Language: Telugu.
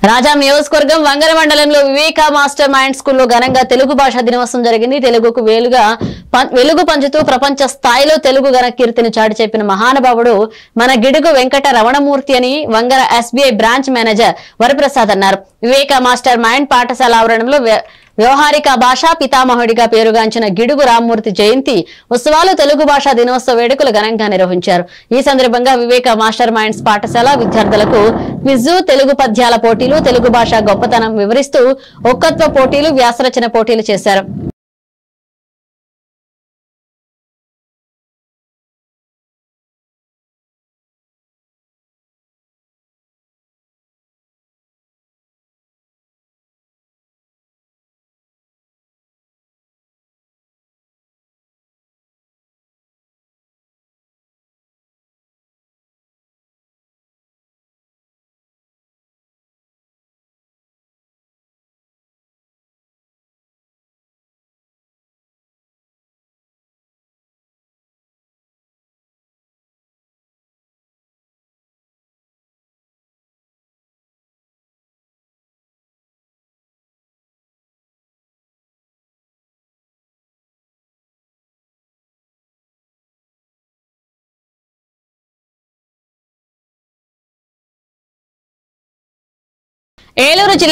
రాజా నియోజకవర్గం వంగర మండలంలో వివేక మాస్టర్ మైండ్ స్కూల్లో ఘనంగా తెలుగు భాషా దినోత్సవం జరిగింది. తెలుగుకు వెలుగు పంచుతూ ప్రపంచ స్థాయిలో తెలుగు ఘన కీర్తిని చాటి చెప్పిన మహానుభావుడు మన గిడుగు వెంకట రమణమూర్తి అని Vangara SBI branch manager Varaprasad అన్నారు. వివేక మాస్టర్ మైండ్ పాఠశాల ఆవరణంలో వ్యవహారిక భాషా పితామహుడిగా పేరుగాంచిన గిడుగు రామ్మూర్తి జయంతి ఉత్సవాలు తెలుగు భాషా దినోత్సవ వేడుకలు ఘనంగా నిర్వహించారు. ఈ సందర్భంగా వివేక మాస్టర్ మైండ్స్ పాఠశాల విద్యార్థులకు క్విజ్, తెలుగు పద్యాల పోటీలు, తెలుగు భాష గొప్పతనం వివరిస్తూ ఒక్కత్వ పోటీలు, వ్యాసరచన పోటీలు చేశారు. ఏలూరు